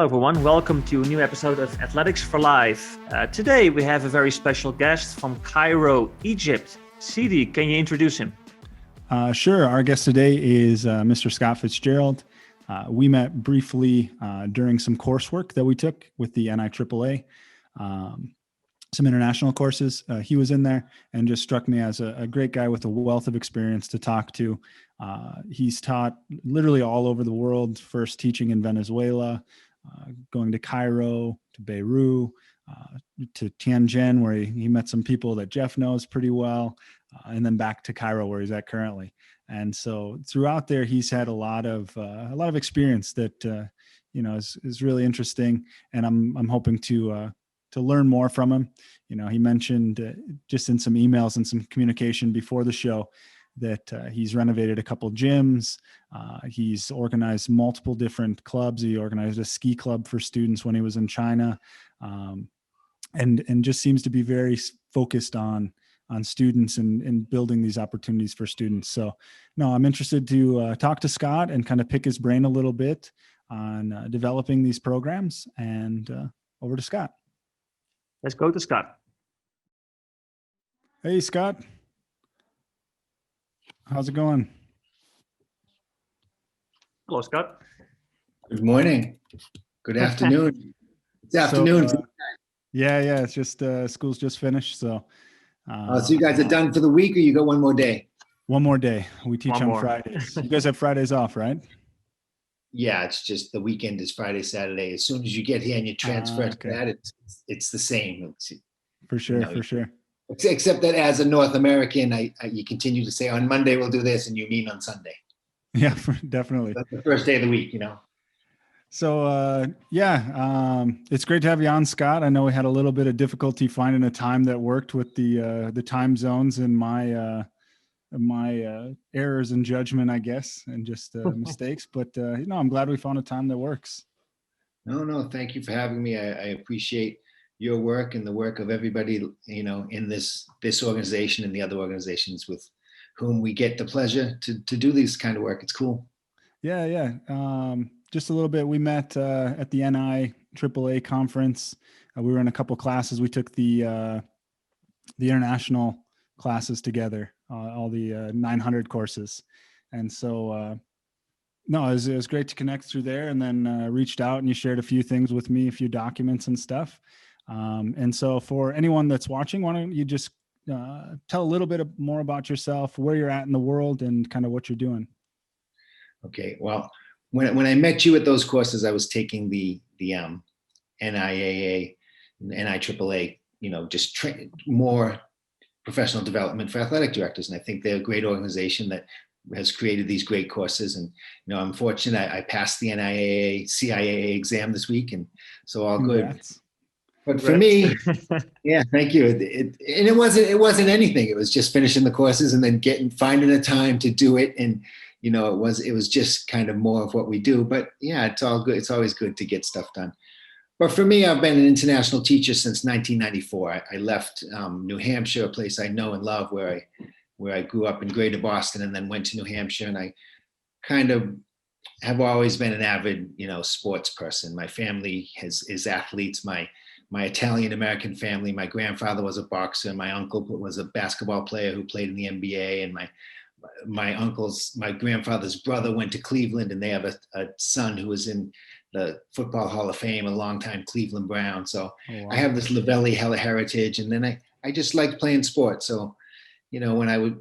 Hello, everyone. Welcome to a new episode of Athletics for Life. Today, we have a very special guest from Cairo, Egypt. Sidi, can you introduce him? Sure. Our guest today is Mr. Scott Fitzgerald. We met briefly during some coursework that we took with the NIAAA, some international courses. He was in there and just struck me as a great guy with a wealth of experience to talk to. He's taught literally all over the world, first teaching in Venezuela, going to Cairo, to Beirut, to Tianjin, where he met some people that Jeff knows pretty well, and then back to Cairo, where he's at currently. And so throughout there, he's had a lot of experience that is really interesting, and I'm hoping to learn more from him. He mentioned just in some emails and some communication before the show that he's renovated a couple gyms. He's organized multiple different clubs. He organized a ski club for students when he was in China, and just seems to be very focused on students and building these opportunities for students. So, no, I'm interested to talk to Scott and kind of pick his brain a little bit on developing these programs. And over to Scott. Let's go to Scott. Hey, Scott. How's it going? Hello, Scott. Good morning. Good afternoon. It's afternoon. Yeah. It's just school's just finished. So you guys are done for the week, or you got one more day? One more day. We teach on Fridays. You guys have Fridays off, right? Yeah, it's just the weekend is Friday, Saturday. As soon as you get here and you transfer to that, it's the same. For sure. Except that as a North American, you continue to say on Monday we'll do this, and you mean on Sunday. Yeah, definitely. That's the first day of the week, So it's great to have you on, Scott. I know we had a little bit of difficulty finding a time that worked with the time zones and my errors in judgment, I guess, and just mistakes. But I'm glad we found a time that works. No, thank you for having me. I appreciate your work and the work of everybody, in this organization and the other organizations with whom we get the pleasure to do this kind of work. It's cool. Yeah. Just a little bit. We met at the NIAAA conference. We were in a couple classes. We took the international classes together, all the 900 courses. And so, it was great to connect through there, and then reached out and you shared a few things with me, a few documents and stuff. And so for anyone that's watching, why don't you just tell a little bit more about yourself, where you're at in the world, and kind of what you're doing. Okay. Well, when I met you at those courses, I was taking the NIAA, NIAAA, just more professional development for athletic directors. And I think they're a great organization that has created these great courses. And, I'm fortunate I passed the NIAA CIAA exam this week. And so all good. But for me, yeah, thank you. It wasn't anything. It was just finishing the courses and then finding a time to do it. And, it was just kind of more of what we do. But yeah, it's all good. It's always good to get stuff done. But for me, I've been an international teacher since 1994. I left New Hampshire, a place I know and love, where I grew up in Greater Boston, and then went to New Hampshire. And I kind of have always been an avid, sports person. My family is athletes. My Italian American family, my grandfather was a boxer. My uncle was a basketball player who played in the NBA. And my grandfather's brother went to Cleveland, and they have a son who was in the Football Hall of Fame, a longtime Cleveland Brown. So I have this Lavelli heritage. And then I just liked playing sports. So, when I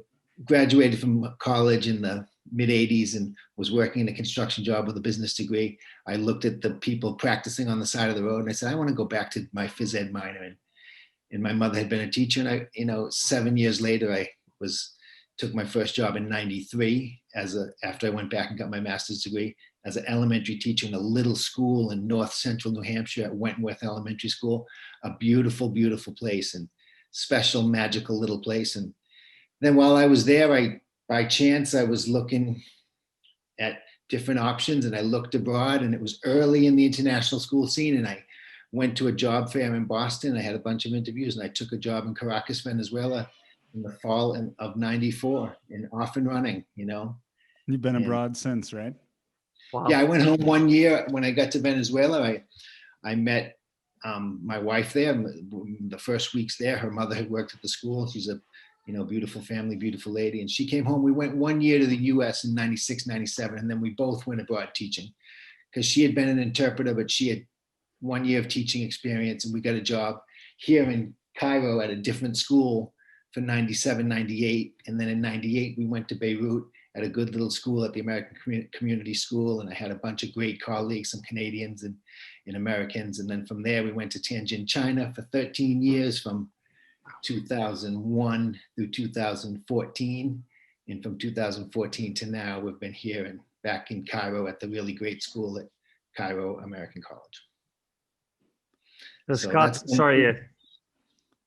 graduated from college in the mid 80s and was working in a construction job with a business degree, I looked at the people practicing on the side of the road, and I said, I want to go back to my phys ed minor. And my mother had been a teacher, and 7 years later, I took my first job in 93 after I went back and got my master's degree as an elementary teacher in a little school in north central New Hampshire at Wentworth Elementary School, a beautiful, beautiful place, and special, magical little place. And then while I was there, by chance, I was looking at different options, and I looked abroad, and it was early in the international school scene. And I went to a job fair in Boston. I had a bunch of interviews, and I took a job in Caracas, Venezuela in the fall of 94, and off and running, You've been abroad since, right? Wow. Yeah, I went home 1 year when I got to Venezuela. I met my wife there. The first weeks there, her mother had worked at the school. She's a beautiful family, beautiful lady. And she came home. We went 1 year to the US in 96, 97. And then we both went abroad teaching because she had been an interpreter, but she had 1 year of teaching experience. And we got a job here in Cairo at a different school for 97, 98. And then in 98, we went to Beirut at a good little school at the American Community School. And I had a bunch of great colleagues, some Canadians and Americans. And then from there, we went to Tianjin, China for 13 years from 2001 through 2014. And from 2014 to now, we've been here and back in Cairo at the really great school at Cairo American College. So Scott, sorry,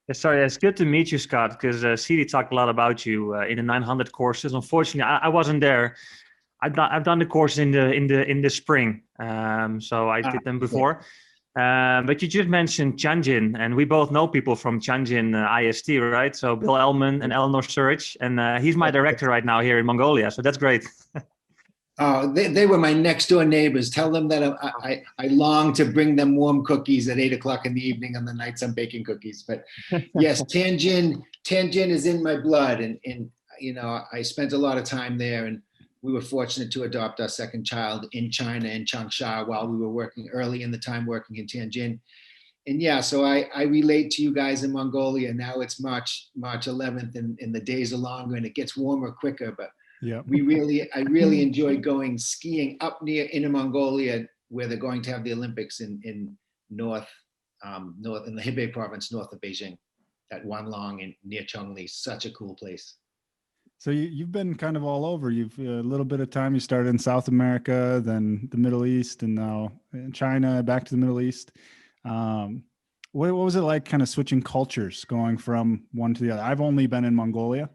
it's good to meet you, Scott, because CD talked a lot about you in the 900 courses. Unfortunately, I wasn't there. I've done the courses in the spring, so I did them before. But you just mentioned Tianjin, and we both know people from Tianjin IST, right? So Bill Elman and Eleanor Surridge, and he's my director right now here in Mongolia. So that's great. Oh, they were my next door neighbors. Tell them that I long to bring them warm cookies at 8 o'clock in the evening on the nights I'm baking cookies. But yes, Tianjin is in my blood. And I spent a lot of time there, and we were fortunate to adopt our second child in China, in Changsha, while we were working early in the time working in Tianjin. And yeah, so I relate to you guys in Mongolia. Now it's March 11th and the days are longer and it gets warmer quicker, but yeah, I really enjoy going skiing up near Inner Mongolia, where they're going to have the Olympics in north in the Hebei province, north of Beijing, at Wanlong and near Chongli. Such a cool place. So you've been kind of all over. You've a little bit of time. You started in South America, then the Middle East, and now in China, back to the Middle East. What was it like, kind of switching cultures, going from one to the other? I've only been in Mongolia.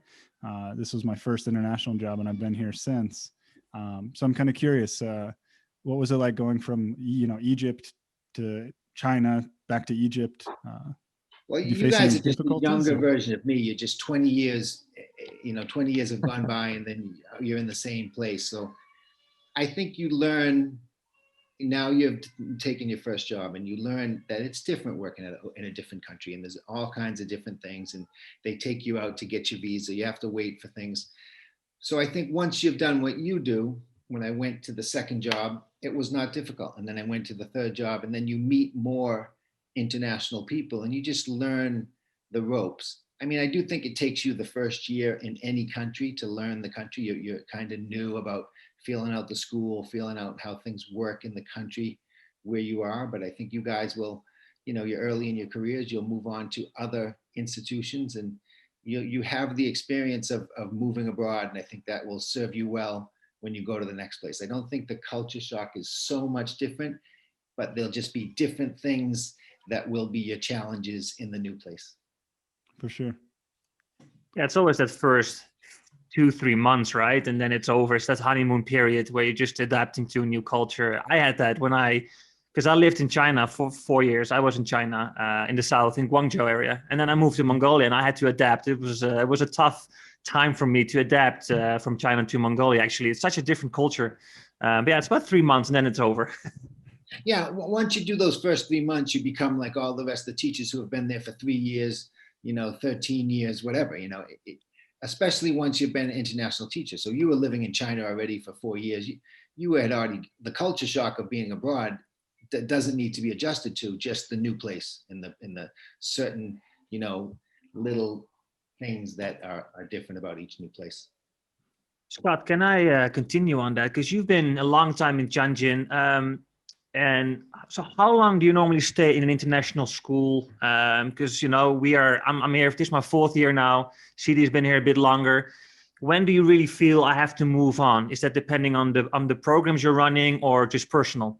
This was my first international job, and I've been here since. So I'm kind of curious. What was it like going from Egypt to China, back to Egypt? Well, you guys are just a younger version of me. You're just 20 years, 20 years have gone by and then you're in the same place. So I think you learn, now you've taken your first job and you learn that it's different working in a different country, and there's all kinds of different things, and they take you out to get your visa. You have to wait for things. So I think once you've done what you do, when I went to the second job, it was not difficult. And then I went to the third job, and then you meet more international people and you just learn the ropes. I mean, I do think it takes you the first year in any country to learn the country. You're kind of new about feeling out the school, feeling out how things work in the country where you are. But I think you guys will, you're early in your careers, you'll move on to other institutions, and you have the experience of moving abroad. And I think that will serve you well when you go to the next place. I don't think the culture shock is so much different, but there'll just be different things that will be your challenges in the new place. For sure. Yeah, it's always that first 2-3 months, right? And then it's over. It's that honeymoon period where you're just adapting to a new culture. I had that because I lived in China for 4 years. I was in China, in the south, in Guangzhou area. And then I moved to Mongolia and I had to adapt. It was a tough time for me to adapt from China to Mongolia, actually. It's such a different culture. But yeah, it's about 3 months and then it's over. Yeah, once you do those first 3 months, you become like all the rest of the teachers who have been there for 3 years, 13 years, whatever, especially once you've been an international teacher. So you were living in China already for 4 years. You had already, the culture shock of being abroad that doesn't need to be adjusted to, just the new place in the certain, little things that are different about each new place. Scott, can I continue on that? Because you've been a long time in Tianjin. And so how long do you normally stay in an international school? Because, I'm here, this is my 4th year now. CD's been here a bit longer. When do you really feel I have to move on? Is that depending on the programs you're running or just personal?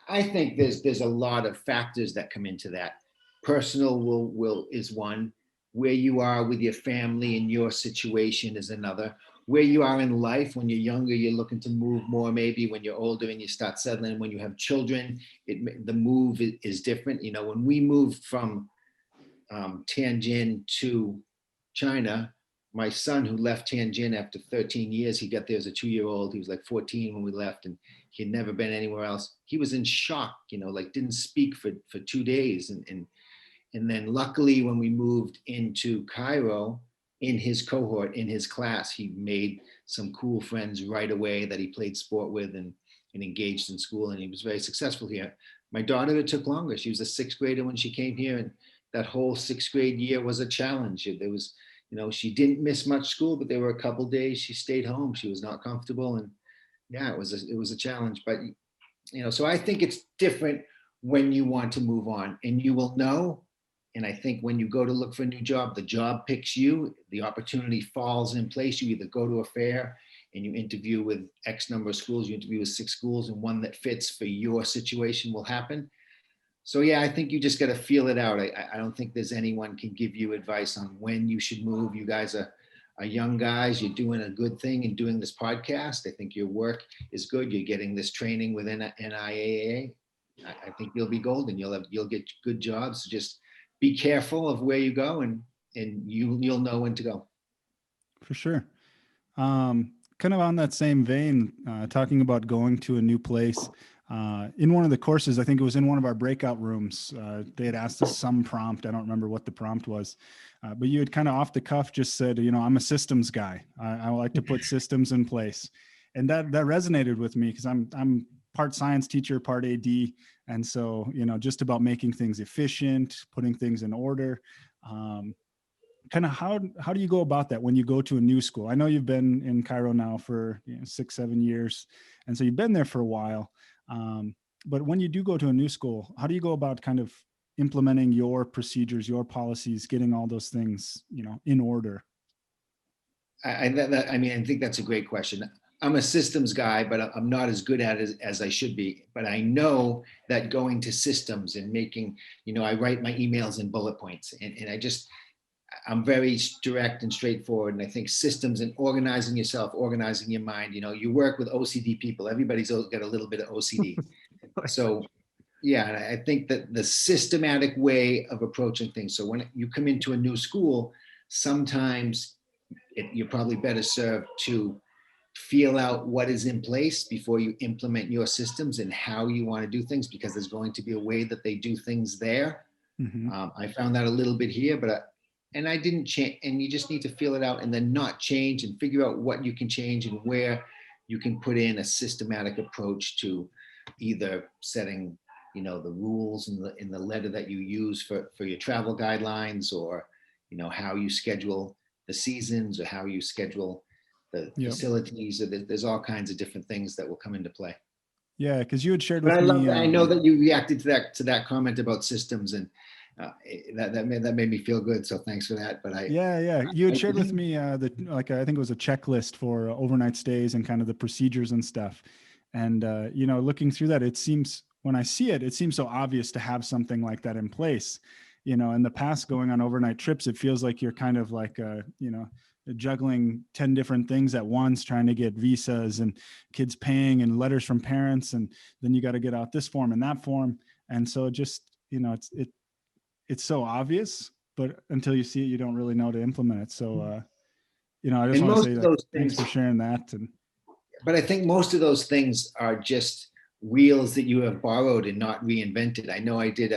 I think there's a lot of factors that come into that. Personal will is one. Where you are with your family and your situation is another. Where you are in life. When you're younger, you're looking to move more. Maybe when you're older and you start settling, when you have children, the move is different. When we moved from Tianjin to China, my son who left Tianjin after 13 years, he got there as a 2-year-old. He was like 14 when we left, and he had never been anywhere else. He was in shock, like didn't speak for 2 days. And then luckily when we moved into Cairo, in his cohort, in his class, he made some cool friends right away that he played sport with and engaged in school, and he was very successful here. My daughter, it took longer. She was a 6th grader when she came here, and that whole 6th grade year was a challenge. There was, she didn't miss much school, but there were a couple days she stayed home. She was not comfortable, and yeah, it was a challenge. But so I think it's different when you want to move on, and you will know. And I think when you go to look for a new job, the job picks you, the opportunity falls in place. You either go to a fair and you interview with X number of schools, you interview with 6 schools, and one that fits for your situation will happen. So yeah, I think you just got to feel it out. I don't think there's anyone can give you advice on when you should move. You guys are young guys. You're doing a good thing and doing this podcast. I think your work is good. You're getting this training within NIAA. I think you'll be golden. You'll get good jobs. So just be careful of where you go, and you'll know when to go. For sure. Kind of on that same vein, talking about going to a new place. In one of the courses, I think it was in one of our breakout rooms, they had asked us some prompt. I don't remember what the prompt was, but you had kind of off the cuff just said, I'm a systems guy. I like to put systems in place. And that resonated with me because I'm part science teacher, part AD. And so, just about making things efficient, putting things in order. Kind of how do you go about that when you go to a new school? I know you've been in Cairo now for 6-7 years. And so you've been there for a while. But when you do go to a new school, how do you go about kind of implementing your procedures, your policies, getting all those things, in order? I think that's a great question. I'm a systems guy, but I'm not as good at it as I should be. But I know that going to systems and making, I write my emails in bullet points, and I'm very direct and straightforward. And I think systems and organizing yourself, organizing your mind, you work with OCD people. Everybody's got a little bit of OCD. So yeah, I think that the systematic way of approaching things. So when you come into a new school, sometimes you're probably better served to feel out what is in place before you implement your systems and how you want to do things, because there's going to be a way that they do things there. Mm-hmm. I found that a little bit here, but I didn't change, and you just need to feel it out and then not change and figure out what you can change and where you can put in a systematic approach to either setting, the rules in the letter that you use for your travel guidelines, or, how you schedule the seasons, or how you schedule the facilities. There's all kinds of different things that will come into play. Yeah, because you had shared with me. I know that you reacted to that comment about systems, and that made me feel good. So thanks for that. But you had shared with me I think it was a checklist for overnight stays and kind of the procedures and stuff. And looking through that, it seems, when I see it, it seems so obvious to have something like that in place. In the past, going on overnight trips, it feels like you're kind of like juggling 10 different things at once, trying to get visas and kids paying and letters from parents, and then you got to get out this form and that form. And so just, it's so obvious, but until you see it, you don't really know to implement it. So, I just want to say thanks for sharing that. But I think most of those things are just wheels that you have borrowed and not reinvented. I know I did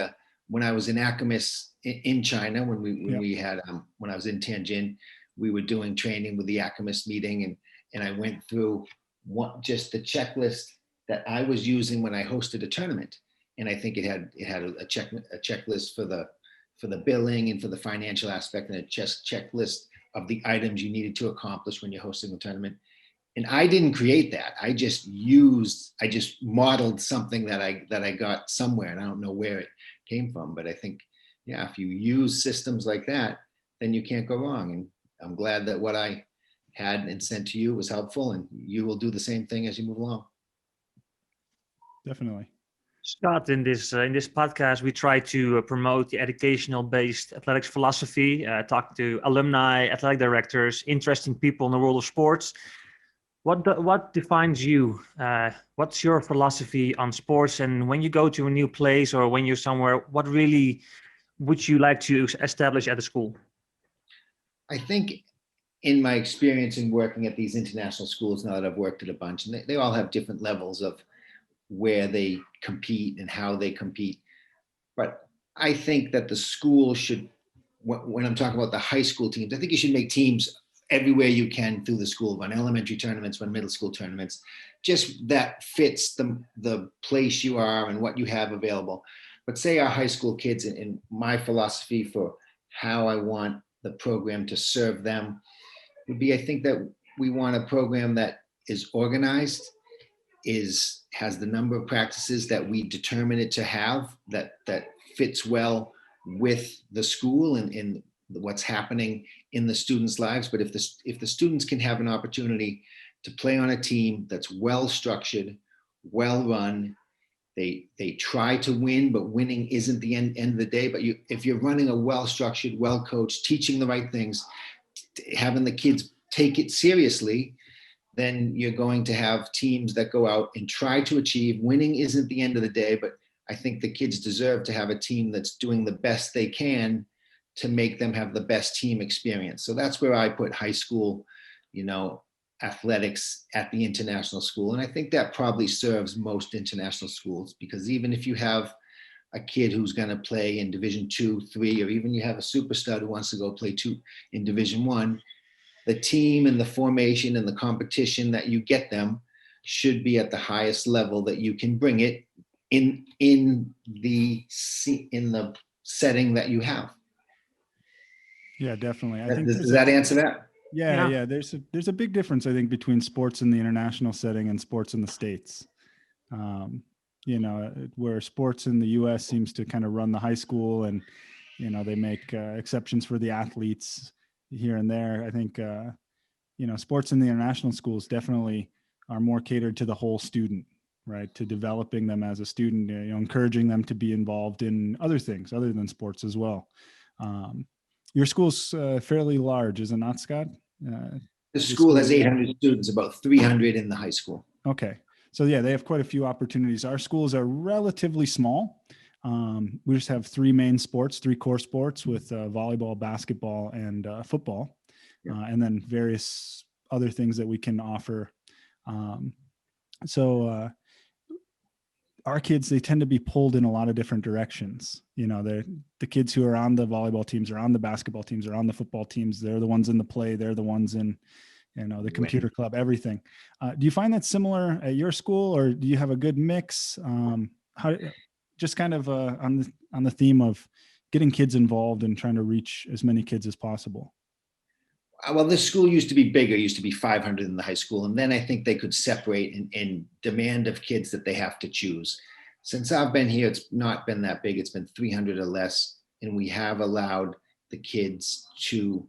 when I was in ACAMIS in China, when I was in Tianjin, we were doing training with the ACAMIS meeting, and I went through just the checklist that I was using when I hosted a tournament. And I think it had a checklist for the billing and for the financial aspect, and a checklist of the items you needed to accomplish when you're hosting a tournament. And I didn't create that. I just modeled something that I got somewhere, and I don't know where it came from. But I think, if you use systems like that, then you can't go wrong. And I'm glad that what I had and sent to you was helpful, and you will do the same thing as you move along. Definitely. Scott, in this podcast, we try to promote the educational-based athletics philosophy, talk to alumni, athletic directors, interesting people in the world of sports. What defines you? What's your philosophy on sports? And when you go to a new place or when you're somewhere, what really would you like to establish at the school? I think in my experience in working at these international schools, now that I've worked at a bunch, and they all have different levels of where they compete and how they compete. But I think that the school should, when I'm talking about the high school teams, I think you should make teams everywhere you can through the school, run elementary tournaments, run middle school tournaments, just that fits the place you are and what you have available. But say our high school kids, and my philosophy for how I want the program to serve them would be, I think that we want a program that is organized, has the number of practices that we determine it to have, that fits well with the school and what's happening in the students' lives. But if the students can have an opportunity to play on a team that's well structured, well run, they try to win, but winning isn't the end of the day. But if you're running a well structured, well coached, teaching the right things, having the kids take it seriously, then you're going to have teams that go out and try to achieve. Winning isn't the end of the day, but I think the kids deserve to have a team that's doing the best they can to make them have the best team experience. So that's where I put high school, athletics at the international school. And I think that probably serves most international schools, because even if you have a kid who's going to play in Division 2, 3, or even you have a superstar who wants to go play in Division 1, the team and the formation and the competition that you get them should be at the highest level that you can bring it in the setting that you have. Yeah, definitely. Does that answer that? Yeah. There's a big difference, I think, between sports in the international setting and sports in the States. Where sports in the US seems to kind of run the high school, and they make exceptions for the athletes here and there. I think sports in the international schools definitely are more catered to the whole student, right? To developing them as a student, encouraging them to be involved in other things other than sports as well. Your school's fairly large, is it not, Scott? The school has 800 students, about 300 in the high school. Okay. So yeah, they have quite a few opportunities. Our schools are relatively small. We just have three core sports with volleyball, basketball, and football, and then various other things that we can offer. Our kids, they tend to be pulled in a lot of different directions. The kids who are on the volleyball teams, are on the basketball teams, are on the football teams. They're the ones in the play. They're the ones in, the computer club, everything. Do you find that similar at your school, or do you have a good mix? Just kind of on the theme of getting kids involved and trying to reach as many kids as possible. Well, this school used to be bigger, used to be 500 in the high school. And then I think they could separate in demand of kids that they have to choose. Since I've been here, it's not been that big. It's been 300 or less. And we have allowed the kids to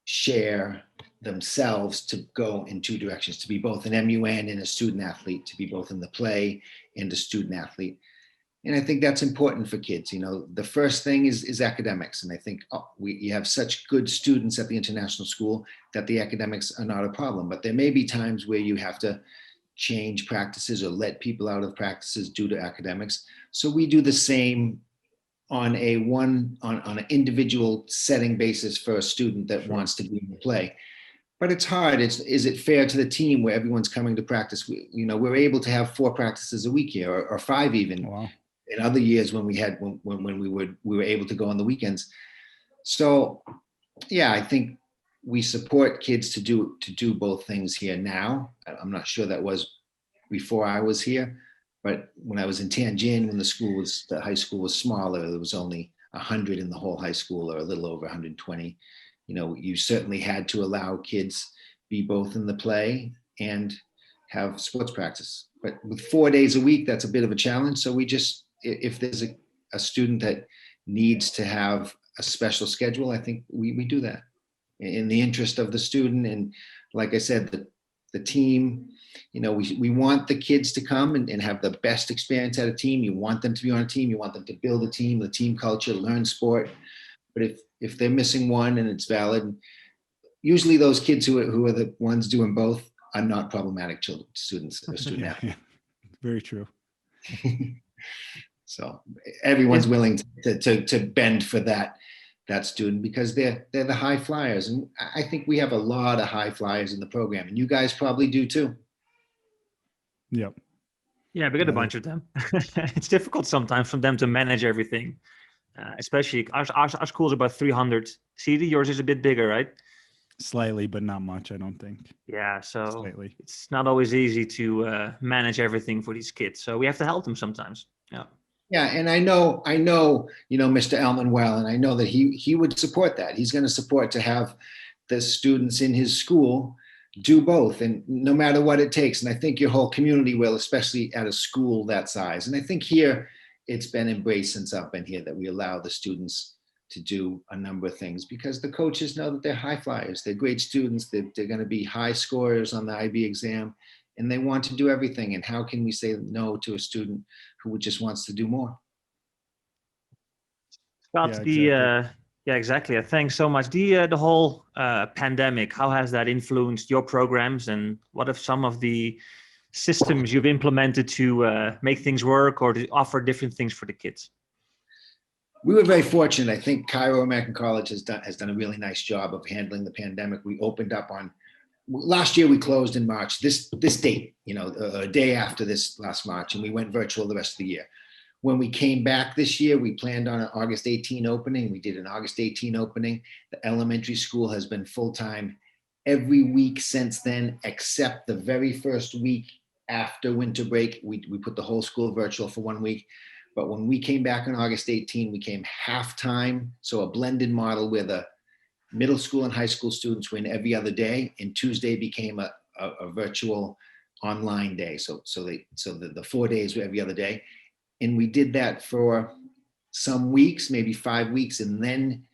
share themselves to go in two directions, to be both an MUN and a student athlete, to be both in the play and a student athlete. And I think that's important for kids. The first thing is academics. And I think you have such good students at the international school that the academics are not a problem. But there may be times where you have to change practices or let people out of practices due to academics. So we do the same on an individual setting basis for a student that wants to be in the play. But it's hard. Is it fair to the team where everyone's coming to practice? We're able to have 4 practices a week here, or 5 even. Wow. In other years when we were able to go on the weekends. So yeah, I think we support kids to do both things here now. I'm not sure that was before I was here, but when I was in Tianjin, when the high school was smaller, there was only 100 in the whole high school, or a little over 120. You certainly had to allow kids be both in the play and have sports practice. But with 4 days a week, that's a bit of a challenge. So if there's a student that needs to have a special schedule, I think we do that in the interest of the student. And like I said, the team, we want the kids to come and have the best experience at a team. You want them to be on a team. You want them to build a team, the team culture, learn sport. But if they're missing one and it's valid, usually those kids who are the ones doing both are not problematic students or student athletes. Very true. So everyone's willing to bend for that that student because they're the high flyers. And I think we have a lot of high flyers in the program, and you guys probably do too. Yep. Yeah, we got a bunch of them. It's difficult sometimes for them to manage everything, especially our school's about 300. CD, yours is a bit bigger, right? Slightly, but not much, I don't think. Yeah, so Slightly. it's not always easy to manage everything for these kids. So we have to help them sometimes. Yeah. Yeah, and I know, Mr. Elman well, and I know that he would support that. He's going to support to have the students in his school do both, and no matter what it takes. And I think your whole community will, especially at a school that size. And I think here it's been embraced since I've been here that we allow the students to do a number of things because the coaches know that they're high flyers, they're great students, they're going to be high scorers on the IB exam, and they want to do everything. And how can we say no to a student who just wants to do more? Scott, Yeah, exactly. Yeah, exactly. Thanks so much. The whole pandemic, how has that influenced your programs, and what are some of the systems you've implemented to make things work or to offer different things for the kids? We were very fortunate. I think Cairo American College has done a really nice job of handling the pandemic. We opened up on last year. We closed in March. This date, a day after this last March, and we went virtual the rest of the year. When we came back this year, we planned on an August 18 opening. We did an August 18 opening. The elementary school has been full-time every week since then, except the very first week after winter break. We put the whole school virtual for 1 week. But when we came back on August 18, we came half-time, so a blended model where the middle school and high school students were in every other day, and Tuesday became a virtual online day. So the 4 days were every other day. And we did that for some weeks, maybe 5 weeks. And then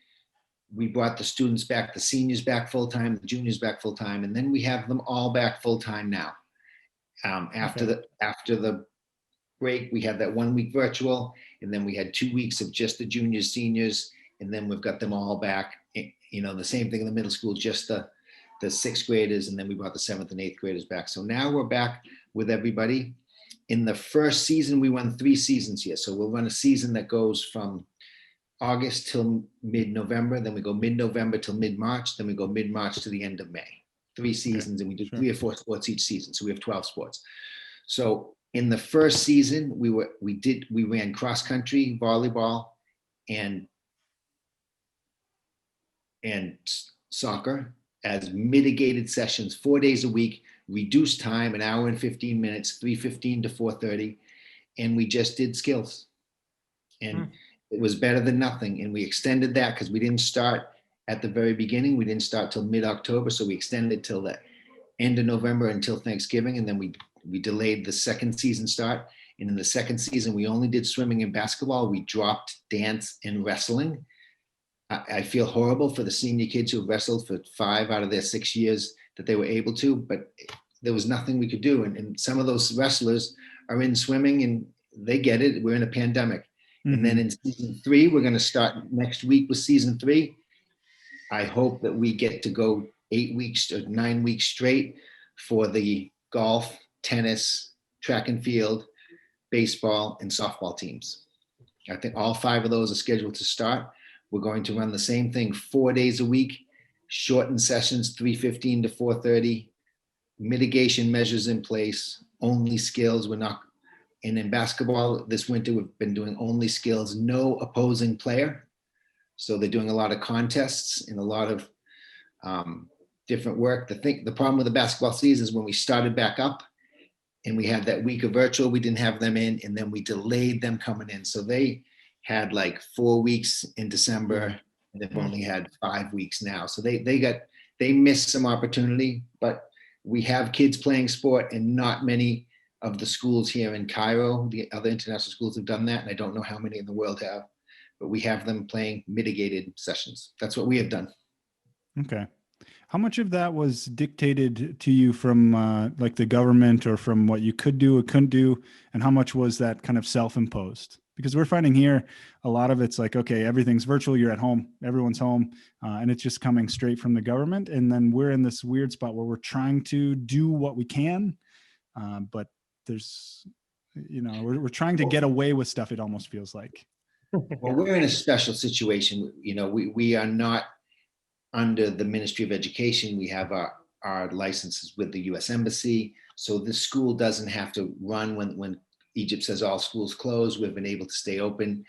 we brought the students back, the seniors back full-time, the juniors back full-time. And then we have them all back full-time now. After the break, we had that 1 week virtual, and then we had 2 weeks of just the juniors, seniors, and then we've got them all back. The same thing in the middle school, just the sixth graders, and then we brought the seventh and eighth graders back. So now we're back with everybody. In the first season, we run 3 seasons here. So we'll run a season that goes from August till mid-November, then we go mid-November till mid-March, then we go mid-March to the end of May. 3 seasons, and we do 3 or 4 sports each season. So we have 12 sports. So in the first season, we ran cross country, volleyball, and soccer as mitigated sessions, 4 days a week, reduced time, an hour and 15 minutes, 3:15 to 4:30, and we just did skills. And it was better than nothing. And we extended that because we didn't start at the very beginning. We didn't start till mid-October, so we extended it till the end of November until Thanksgiving, and then we delayed the second season start. And in the second season, we only did swimming and basketball. We dropped dance and wrestling. I feel horrible for the senior kids who wrestled for 5 out of their 6 years that they were able to, but there was nothing we could do. And some of those wrestlers are in swimming and they get it. We're in a pandemic. Mm-hmm. And then in season 3, we're going to start next week with season 3. I hope that we get to go 8 weeks or 9 weeks straight for the golf, tennis, track and field, baseball, and softball teams. I think all 5 of those are scheduled to start. We're going to run the same thing 4 days a week, shortened sessions, 3:15 to 4:30, mitigation measures in place, only skills. We're not, and in basketball this winter, we've been doing only skills, no opposing player. So they're doing a lot of contests and a lot of different work. The problem with the basketball season is when we started back up and we had that week of virtual, we didn't have them in, and then we delayed them coming in. So they had like 4 weeks in December, and they've only had 5 weeks now. So they missed some opportunity, but we have kids playing sport, and not many of the schools here in Cairo, the other international schools have done that. And I don't know how many in the world have, but we have them playing mitigated sessions. That's what we have done. Okay. How much of that was dictated to you from like the government or from what you could do or couldn't do? And how much was that kind of self-imposed? Because we're finding here, a lot of it's like, okay, everything's virtual, you're at home, everyone's home, and it's just coming straight from the government. And then we're in this weird spot where we're trying to do what we can, but there's, we're trying to get away with stuff, it almost feels like. Well, we're in a special situation. You know, we are not under the Ministry of Education. We have our licenses with the U.S. Embassy. So the school doesn't have to run when Egypt says all schools close. We've been able to stay open.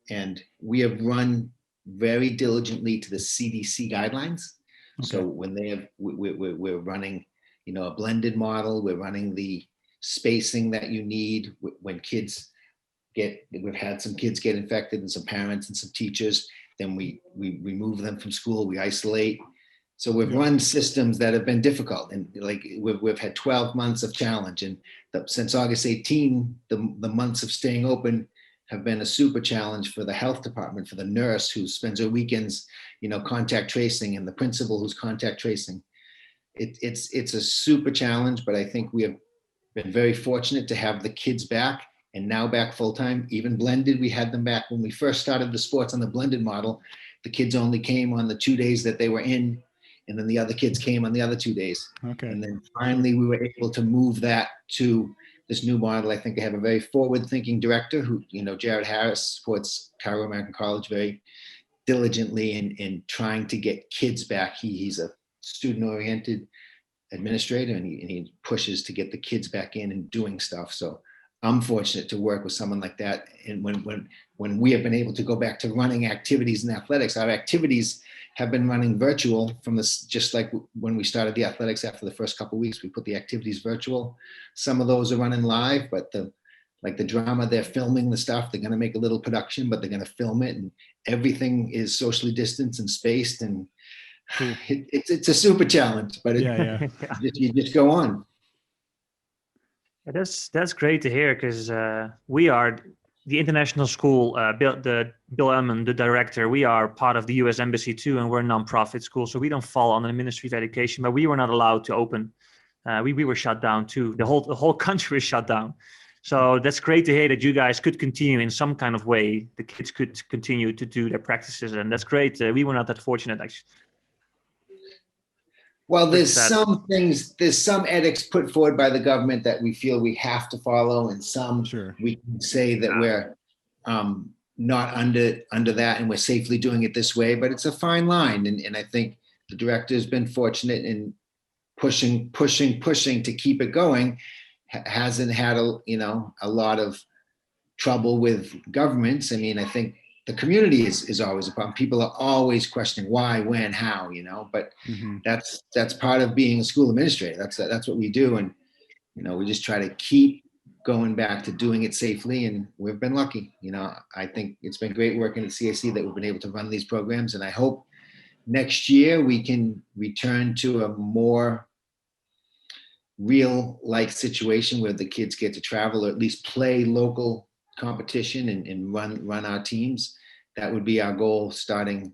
And we have run very diligently to the CDC guidelines. Okay. So when they have, we're running, you know, a blended model. We're running the spacing that you need when kids we've had some kids get infected and some parents and some teachers. Then we remove them from school. We isolate. So we've run systems that have been difficult, and like we've had 12 months of challenge, and since August 18, the months of staying open have been a super challenge for the health department, for the nurse who spends her weekends, you know, contact tracing, and the principal who's contact tracing. It's a super challenge, but I think we have been very fortunate to have the kids back, and now back full-time, even blended. We had them back when we first started the sports on the blended model. The kids only came on the 2 days that they were in, and then the other kids came on the other 2 days. Okay. And then finally we were able to move that to this new model. I think they have a very forward-thinking director who, you know, Jared Harris supports Cairo American College very diligently in trying to get kids back. He's a student-oriented administrator, and he pushes to get the kids back in and doing stuff. So I'm fortunate to work with someone like that. And when we have been able to go back to running activities in athletics, our activities have been running virtual from this, just like when we started the athletics after the first couple of weeks, we put the activities virtual. Some of those are running live, but the drama, they're filming the stuff. They're going to make a little production, but they're going to film it, and everything is socially distanced and spaced. And it's a super challenge, but you just go on. That's great to hear, because we are the International School, Bill Ellman, the director. We are part of the U.S. Embassy too, and we're a non-profit school, so we don't fall under the Ministry of Education. But we were not allowed to open. We were shut down too. The whole country was shut down. So that's great to hear that you guys could continue in some kind of way. The kids could continue to do their practices, and that's great. We were not that fortunate, actually. Well, there's some edicts put forward by the government that we feel we have to follow, and some we can say that we're not under that, and we're safely doing it this way. But it's a fine line, and I think the director has been fortunate in pushing to keep it going. Hasn't had a lot of trouble with governments. I mean, I think the community is always a problem. People are always questioning why, when, how, but that's part of being a school administrator. That's what we do. And, we just try to keep going back to doing it safely. And we've been lucky. I think it's been great working at CAC that we've been able to run these programs. And I hope next year we can return to a more real life situation where the kids get to travel or at least play local competition and run our teams. That would be our goal starting,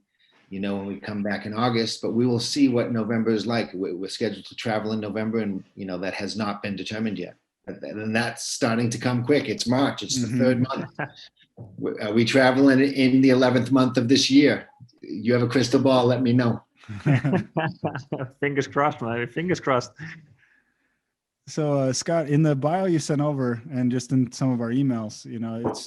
when we come back in August, but we will see what November is like. We're scheduled to travel in November, and that has not been determined yet. And that's starting to come quick. It's March. It's the third month. Are we traveling in the 11th month of this year? You have a crystal ball, let me know. Fingers crossed, man. Fingers crossed. So Scott, in the bio you sent over, and just in some of our emails,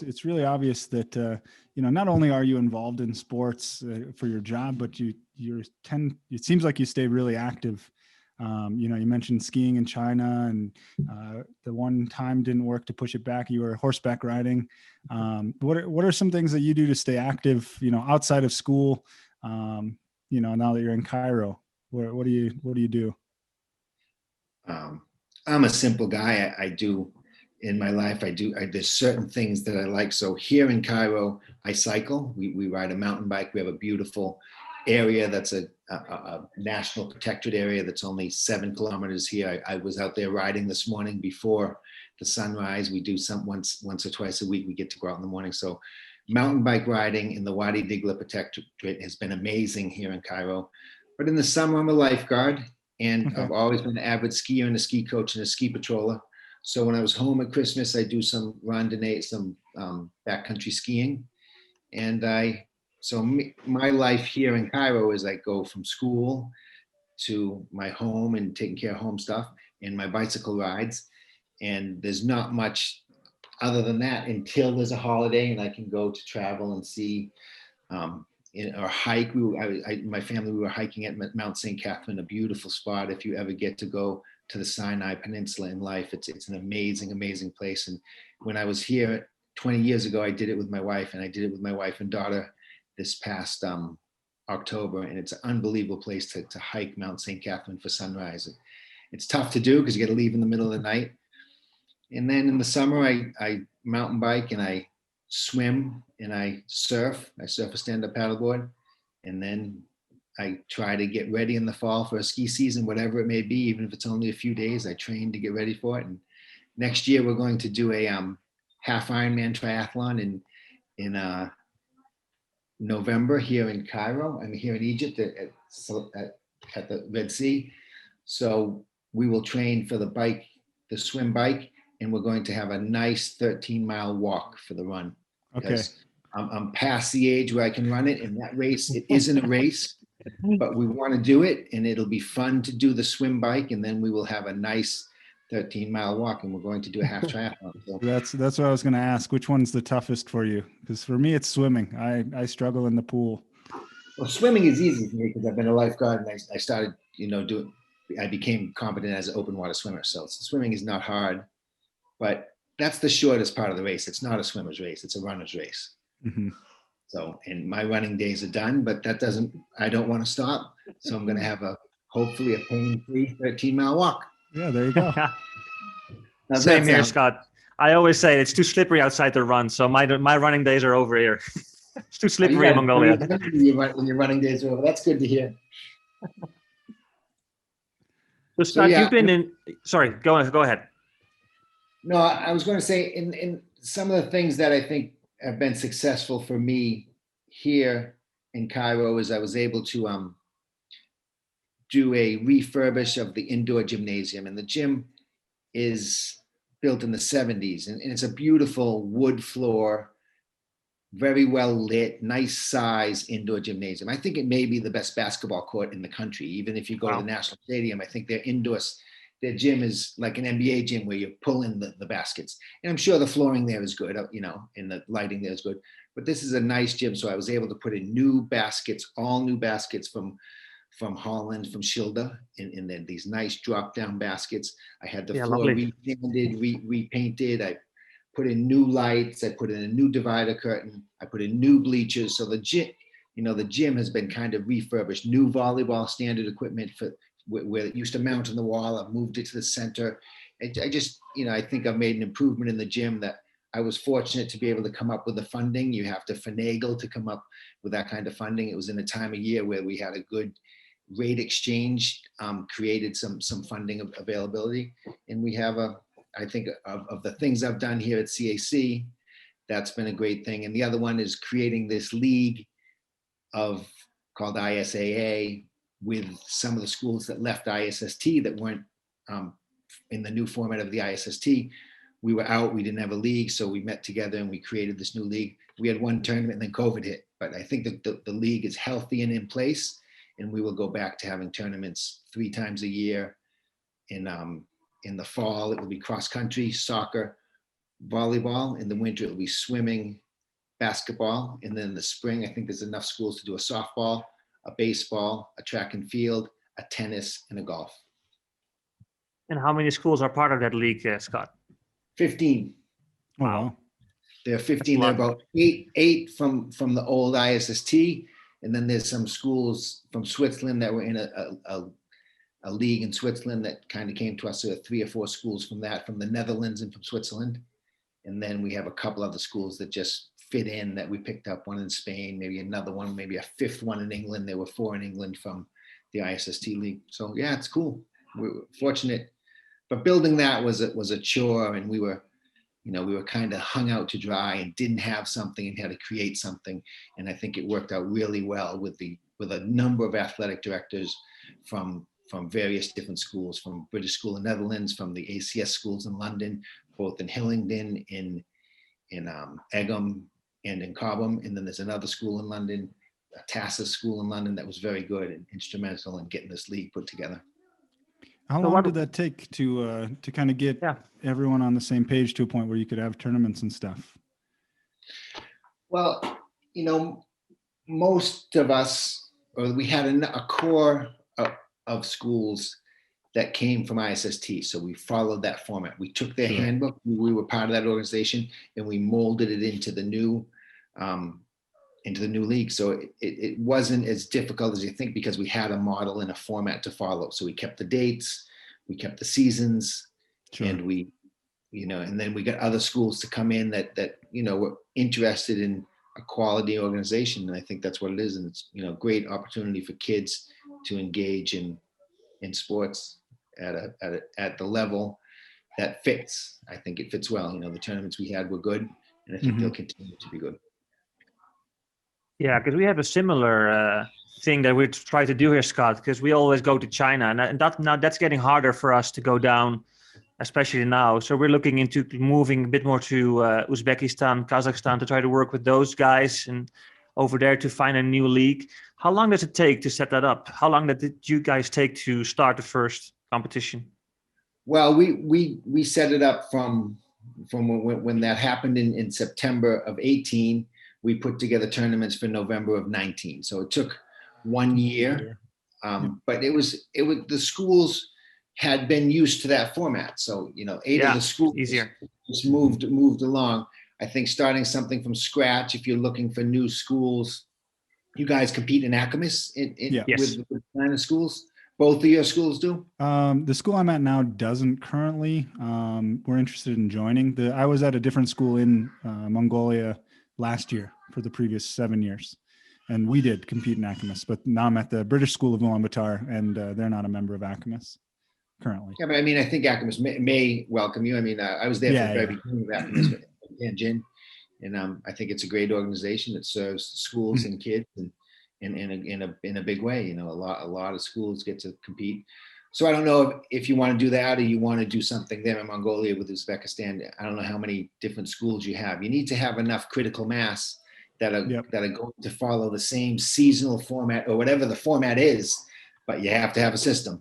it's really obvious that not only are you involved in sports for your job, but it seems like you stay really active. You mentioned skiing in China, and the one time didn't work to push it back. You were horseback riding. What are some things that you do to stay active? Outside of school. Now that you're in Cairo, what do you do? I'm a simple guy. I do in my life. There's certain things that I like. So here in Cairo, I cycle. We ride a mountain bike. We have a beautiful area that's a national protected area that's only 7 kilometers here. I was out there riding this morning before the sunrise. We do once or twice a week. We get to go out in the morning. So mountain bike riding in the Wadi Digla protectorate has been amazing here in Cairo. But in the summer, I'm a lifeguard. And I've always been an avid skier and a ski coach and a ski patroller. So when I was home at Christmas, I do some randonnée, some backcountry skiing. And my life here in Cairo is I go from school to my home and taking care of home stuff and my bicycle rides. And there's not much other than that, until there's a holiday and I can go to travel and see or hike. My family, we were hiking at Mount St. Catherine, a beautiful spot. If you ever get to go to the Sinai Peninsula in life, it's an amazing, amazing place. And when I was here 20 years ago, I did it with my wife, and I did it with my wife and daughter this past October. And it's an unbelievable place to hike Mount St. Catherine for sunrise. It's tough to do because you got to leave in the middle of the night. And then in the summer, I mountain bike and I swim and I surf. I surf a stand-up paddleboard. And then I try to get ready in the fall for a ski season, whatever it may be, even if it's only a few days. I train to get ready for it. And next year, we're going to do a half Ironman triathlon in November here in Cairo. I'm here in Egypt at the Red Sea. So we will train for the swim bike, and we're going to have a nice 13-mile walk for the run. Okay. I'm past the age where I can run it, and that race, it isn't a race, but we want to do it, and it'll be fun to do the swim bike, and then we will have a nice 13-mile walk, and we're going to do a half triathlon. So. That's what I was going to ask. Which one's the toughest for you? Because for me, it's swimming. I struggle in the pool. Well, swimming is easy for me because I've been a lifeguard, and I started, I became competent as an open water swimmer. So swimming is not hard, but that's the shortest part of the race. It's not a swimmer's race. It's a runner's race. Mm-hmm. So, and my running days are done, but I don't want to stop. So I'm going to have hopefully a pain-free 13-mile walk. Yeah, there you go. Same here, Scott. I always say it's too slippery outside to run. So my running days are over here. It's too slippery in Mongolia. When your running days are over. That's good to hear. So Scott, you've been in, sorry, go ahead. No, I was going to say in some of the things that I think have been successful for me here in Cairo is I was able to do a refurbish of the indoor gymnasium, and the gym is built in the 70s, and it's a beautiful wood floor, very well lit, nice size indoor gymnasium. I think it may be the best basketball court in the country. Even if you go to the National Stadium, I think their gym is like an NBA gym where you pull in the baskets. And I'm sure the flooring there is good, and the lighting there is good. But this is a nice gym, so I was able to put in new baskets, all new baskets from Holland, from Schilder, and then these nice drop-down baskets. I had the floor resanded, repainted. I put in new lights. I put in a new divider curtain. I put in new bleachers. So the gym has been kind of refurbished. New volleyball standard equipment for where it used to mount on the wall. I've moved it to the center. I think I've made an improvement in the gym that I was fortunate to be able to come up with the funding. You have to finagle to come up with that kind of funding. It was in a time of year where we had a good rate exchange, created some funding availability. And we have I think of the things I've done here at CAC, that's been a great thing. And the other one is creating this league called ISAA with some of the schools that left ISST that weren't in the new format of the ISST. We were out, we didn't have a league, so we met together and we created this new league. We had one tournament and then COVID hit, but I think that the league is healthy and in place, and we will go back to having tournaments 3 times a year. In the fall, it will be cross country, soccer, volleyball. In the winter, it will be swimming, basketball. And then in the spring, I think there's enough schools to do a softball, a baseball, a track and field, a tennis, and a golf. And how many schools are part of that league, Scott? 15. Wow. There are 15. There are about eight from the old ISST. And then there's some schools from Switzerland that were in a league in Switzerland that kind of came to us. So there are 3 or 4 schools from the Netherlands and from Switzerland. And then we have a couple other schools that just fit in that we picked up, one in Spain, maybe another one, maybe a 5th one in England. There were 4 in England from the ISST league. So yeah, it's cool. We're fortunate, but building that was a chore, and we were kind of hung out to dry and didn't have something and had to create something. And I think it worked out really well with a number of athletic directors from various different schools, from British School in Netherlands, from the ACS schools in London, both in Hillingdon, in Egham, and in Cobham. And then there's another school in London, a TASIS school in London, that was very good and instrumental in getting this league put together. How So long what- did that take to kind of get Yeah. everyone on the same page to a point where you could have tournaments and stuff? Well, most of us, or we had a core of schools that came from ISST. So we followed that format. We took their Sure. handbook. We were part of that organization, and we molded it into the new league. So it wasn't as difficult as you think, because we had a model and a format to follow. So we kept the dates, we kept the seasons, Sure. and and then we got other schools to come in that were interested in a quality organization. And I think that's what it is. And it's, great opportunity for kids to engage in sports at the level that fits. I think it fits well. The tournaments we had were good, and I think they'll continue to be good. Yeah, because we have a similar thing that we try to do here, Scott, because we always go to China, and that's getting harder for us to go down, especially now. So we're looking into moving a bit more to Uzbekistan, Kazakhstan, to try to work with those guys and over there to find a new league. How long does it take to set that up? How long did you guys take to start the first competition? Well, we set it up from when that happened in September of 18. We put together tournaments for November of 19. So it took 1 year, but it was the schools had been used to that format. So 8 of the schools just moved along. I think starting something from scratch, if you're looking for new schools, you guys compete in ACAMIS with China schools. Both of your schools do? The school I'm at now doesn't currently. We're interested in joining. I was at a different school in Mongolia last year for the previous 7 years, and we did compete in ACAMIS. But now I'm at the British School of Ulaanbaatar, and they're not a member of ACAMIS currently. Yeah, but I mean, I think ACAMIS may welcome you. I mean, I was there for the very beginning of ACAMIS in Tianjin, and I think it's a great organization that serves schools and kids and in a big way. A lot of schools get to compete. So I don't know if you want to do that, or you want to do something there in Mongolia with Uzbekistan. I don't know how many different schools you have. You need to have enough critical mass that are going to follow the same seasonal format or whatever the format is, but you have to have a system.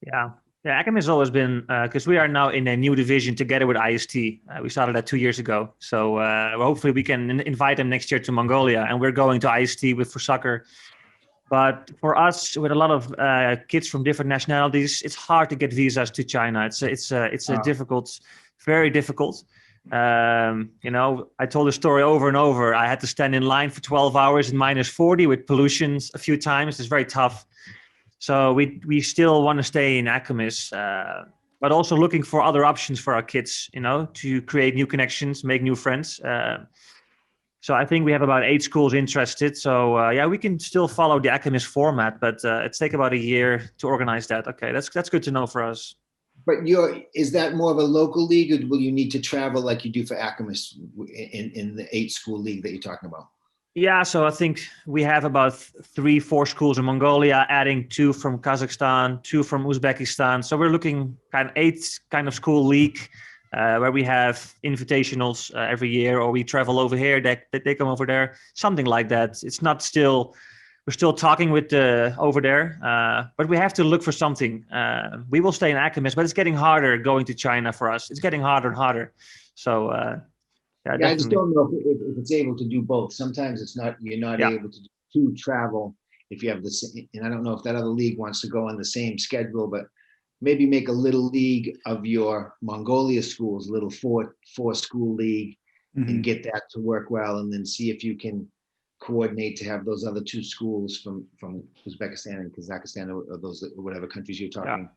Yeah, ACAMIS has always been, because we are now in a new division together with IST. We started that 2 years ago. So hopefully we can invite them next year to Mongolia, and we're going to IST for soccer. But for us, with a lot of kids from different nationalities, it's hard to get visas to China. It's a difficult, very difficult. I told the story over and over. I had to stand in line for 12 hours in -40 with pollution a few times. It's very tough. So we still want to stay in ACAMIS, but also looking for other options for our kids, to create new connections, make new friends. So I think we have about 8 schools interested. So we can still follow the ACAMIS format, but it's take about a year to organize that. Okay, that's good to know for us. But is that more of a local league, or will you need to travel like you do for ACAMIS in the 8-school league that you're talking about? Yeah, so I think we have about 3-4 schools in Mongolia, adding 2 from Kazakhstan, 2 from Uzbekistan. So we're looking kind of 8 kind of school league. Where we have invitationals every year, or we travel over here, they come over there, something like that. It's not we're still talking with over there, but we have to look for something. We will stay in ACAMIS, but it's getting harder going to China for us. It's getting harder and harder. So I just don't know if it's able to do both. Sometimes you're not able to travel if you have the same, and I don't know if that other league wants to go on the same schedule, but maybe make a little league of your Mongolia schools, a little four school league, and get that to work well, and then see if you can coordinate to have those other 2 schools from Uzbekistan and Kazakhstan, or those whatever countries you're talking,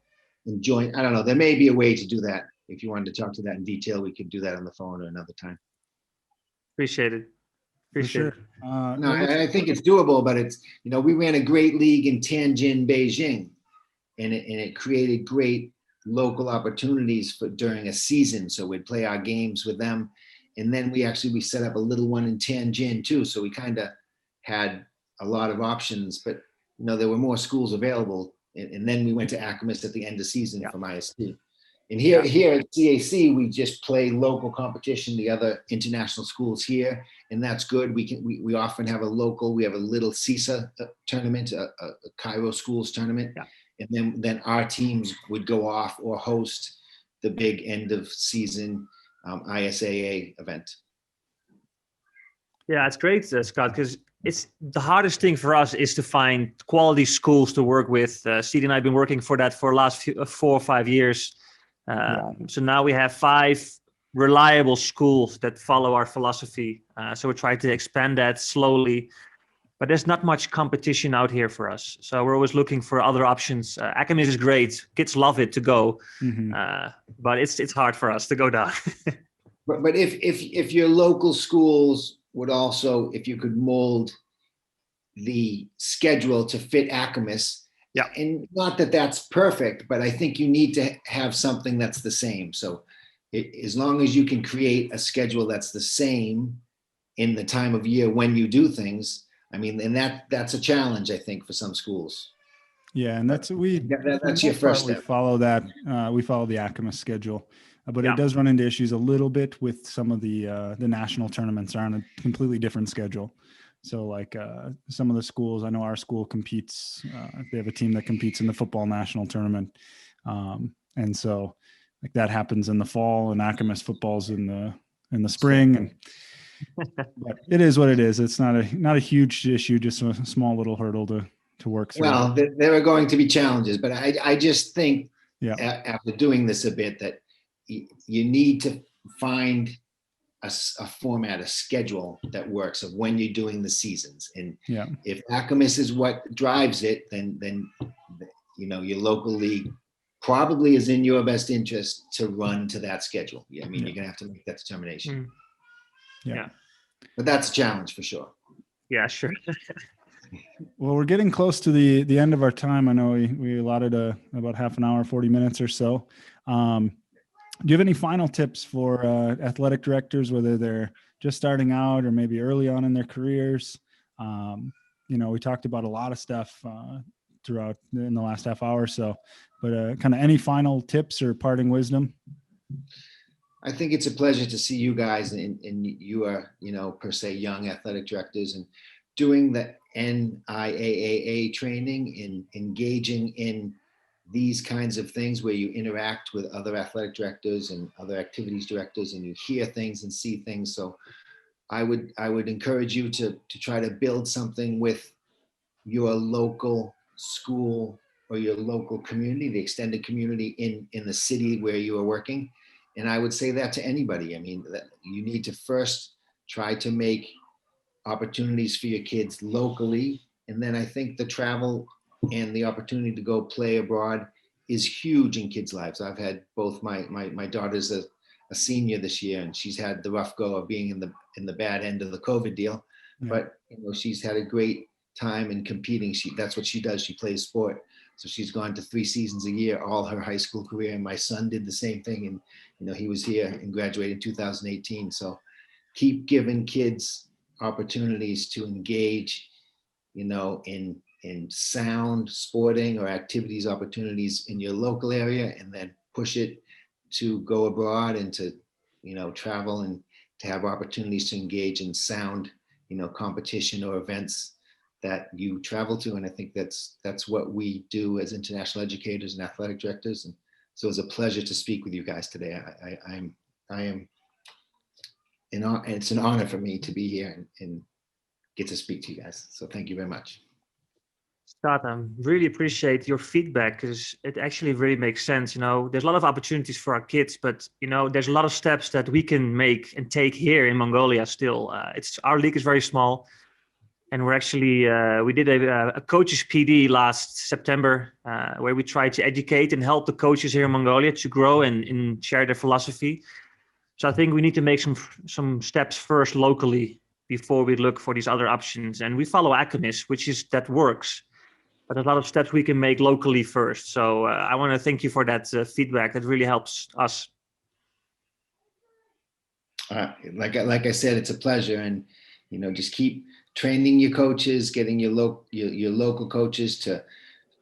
and join. I don't know. There may be a way to do that. If you wanted to talk to that in detail, we could do that on the phone or another time. Appreciate it. Sure. No, I think it's doable, but it's, we ran a great league in Tianjin, Beijing, and it created great local opportunities during a season. So we'd play our games with them, and then we set up a little one in Tianjin too. So we kind of had a lot of options, but there were more schools available, and then we went to ACAMIS at the end of season from IST. And here at CAC, we just play local competition, the other international schools here, and that's good. We often have we have a little CISA tournament, a Cairo schools tournament, and then our teams would go off or host the big end of season ISAA event. Yeah, it's great, Scott, because it's the hardest thing for us is to find quality schools to work with. Steve and I have been working for that for the last 4 or 5 years. So now we have 5 reliable schools that follow our philosophy. So we try to expand that slowly, but there's not much competition out here for us. So we're always looking for other options. Academy is great. Kids love it to go, but it's hard for us to go down. But if your local schools would also, if you could mold the schedule to fit Akamis, yeah, and not that that's perfect, but I think you need to have something that's the same. So as long as you can create a schedule that's the same in the time of year when you do things, I mean, and that's a challenge, I think, for some schools. Yeah, and that's your first step. We follow that. We follow the Akamis schedule. But Yeah. It does run into issues a little bit with some of the national tournaments are on a completely different schedule. So like some of the schools, I know our school competes, they have a team that competes in the football national tournament. And so like that happens in the fall and Akamis football's in the spring. And but it is what it is. It's not a huge issue, just a small little hurdle to work through. Well, there are going to be challenges, but I just think after doing this a bit that you need to find a format, a schedule that works of when you're doing the seasons. And if Akamis is what drives it, then your local league probably is in your best interest to run to that schedule. I mean, you're gonna have to make that determination. Yeah. But that's a challenge for sure. Yeah, sure. Well, we're getting close to the end of our time. I know we allotted about half an hour, 40 minutes or so. Do you have any final tips for athletic directors, whether they're just starting out or maybe early on in their careers? We talked about a lot of stuff throughout in the last half hour or so, but kind of any final tips or parting wisdom? I think it's a pleasure to see you guys, and you are, per se, young athletic directors, and doing the NIAAA training and engaging in these kinds of things where you interact with other athletic directors and other activities directors, and you hear things and see things. So I would encourage you to try to build something with your local school or your local community, the extended community in the city where you are working. And I would say that to anybody. I mean, that you need to first try to make opportunities for your kids locally. And then I think the travel and the opportunity to go play abroad is huge in kids' lives. I've had both my daughter's a senior this year, and she's had the rough go of being in the bad end of the COVID deal. But she's had a great time in competing. That's what she does. She plays sport. So she's gone to 3 seasons a year, all her high school career. And my son did the same thing. And, he was here and graduated in 2018. So keep giving kids opportunities to engage, in sound sporting or activities opportunities in your local area, and then push it to go abroad and to, travel and to have opportunities to engage in sound, competition or events that you travel to. And I think that's what we do as international educators and athletic directors. And so it's a pleasure to speak with you guys today. It's an honor for me to be here and get to speak to you guys. So thank you very much. Scott, I really appreciate your feedback, because it actually really makes sense. There's a lot of opportunities for our kids, but there's a lot of steps that we can make and take here in Mongolia still. Our league is very small. And we're actually, we did a coaches PD last September, where we tried to educate and help the coaches here in Mongolia to grow and share their philosophy. So I think we need to make some steps first locally before we look for these other options. And we follow Akamis, that works. But there's a lot of steps we can make locally first. So I want to thank you for that feedback. That really helps us. Like I said, it's a pleasure. And, just keep training your coaches, getting your local coaches to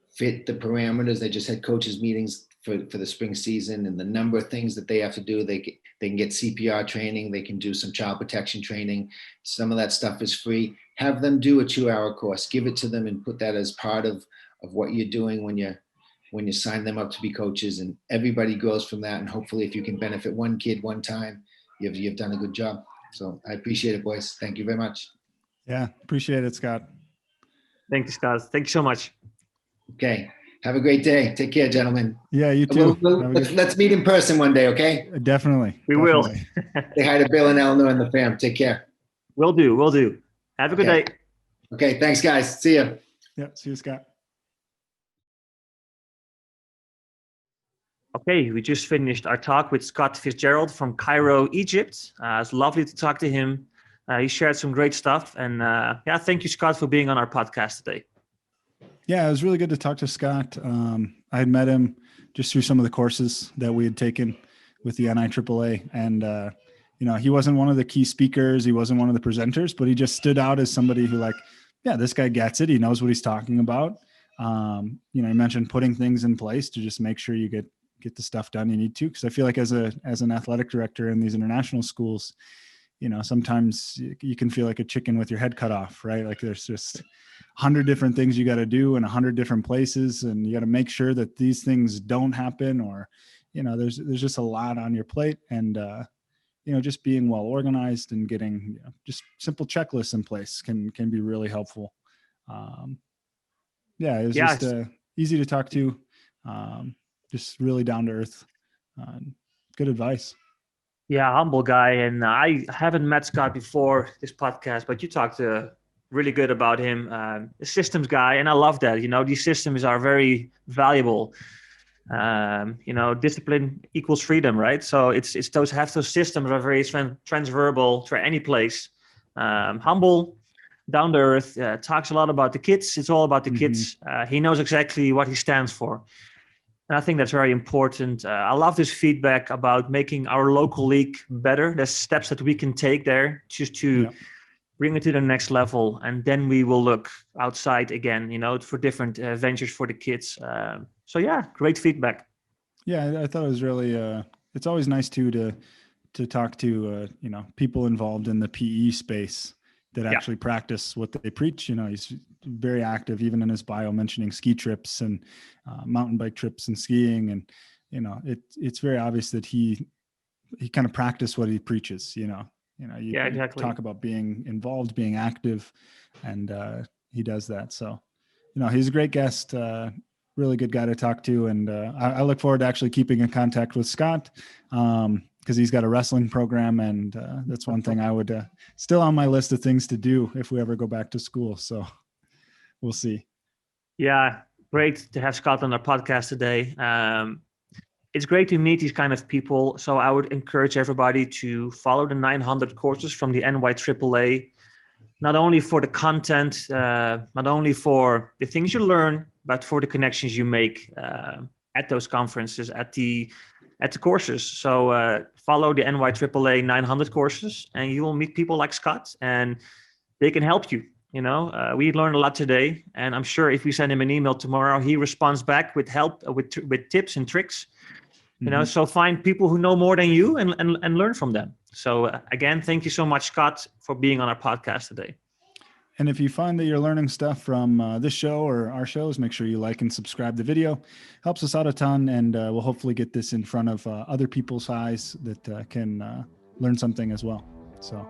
fit the parameters. They just had coaches meetings for the spring season, and the number of things that they have to do. They can get CPR training. They can do some child protection training. Some of that stuff is free. Have them do a 2-hour course. Give it to them and put that as part of what you're doing when you're when you sign them up to be coaches, and everybody grows from that. And hopefully if you can benefit one kid one time, you've done a good job. So I appreciate it, boys. Thank you very much. Yeah, appreciate it, Scott. Thank you, Scott. Thank you so much. Okay. Have a great day. Take care, gentlemen. Yeah, you too. Let's meet in person one day, okay? Definitely. We will. Say hi to Bill and Eleanor and the fam. Take care. Will do. Will do. Have a good day. Okay. Thanks, guys. See you. Yeah. See you, Scott. Okay, we just finished our talk with Scott Fitzgerald from Cairo, Egypt. It's lovely to talk to him. He shared some great stuff. And yeah, thank you, Scott, for being on our podcast today. Yeah, it was really good to talk to Scott. I had met him just through some of the courses that we had taken with the NIAAA. And, you know, he wasn't one of the key speakers. He wasn't one of the presenters, but he just stood out as somebody who like, yeah, this guy gets it. He knows what he's talking about. You know, he mentioned putting things in place to just make sure you get the stuff done you need to. Cause I feel like as an athletic director in these international schools, you know, sometimes you can feel like a chicken with your head cut off, right? Like there's just 100 different things you got to do in 100 different places. And you got to make sure that these things don't happen, or, you know, there's just a lot on your plate. And, you know, just being well organized and getting just simple checklists in place can be really helpful. Yeah, it was just easy to talk to. Just really down to earth. Good advice. Yeah, humble guy. And I haven't met Scott before this podcast, but you talked really good about him. A systems guy. And I love that. You know, these systems are very valuable. You know, discipline equals freedom, right? So it's those systems are very transferable to any place. Humble, down to earth, talks a lot about the kids. It's all about the kids. He knows exactly what he stands for. And I think that's very important. I love this feedback about making our local league better. There's steps that we can take there just to bring it to the next level. And then we will look outside again, you know, for different ventures for the kids. So yeah, great feedback. Yeah, I thought it was really, it's always nice to talk to, you know, people involved in the PE space that actually practice what they preach. You know, he's very active, even in his bio, mentioning ski trips and mountain bike trips and skiing. And, you know, it's very obvious that he kind of practiced what he preaches, you talk about being involved, being active, and he does that. So, you know, he's a great guest, really good guy to talk to. And I look forward to actually keeping in contact with Scott. Because he's got a wrestling program, and that's one thing I would still on my list of things to do if we ever go back to school. So we'll see. Yeah, great to have Scott on our podcast today. It's great to meet these kind of people. So I would encourage everybody to follow the 900 courses from the NIAAA, not only for the content, not only for the things you learn, but for the connections you make at those conferences, at the courses. So follow the NIAAA 900 courses, and you will meet people like Scott, and they can help you. You know, we learned a lot today, and I'm sure if we send him an email tomorrow, he responds back with help, with tips and tricks. You know, so find people who know more than you and learn from them. So again, thank you so much, Scott, for being on our podcast today. And if you find that you're learning stuff from this show or our shows, make sure you like and subscribe the video. Helps us out a ton, and we'll hopefully get this in front of other people's eyes that can learn something as well. So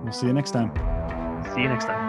we'll see you next time. See you next time.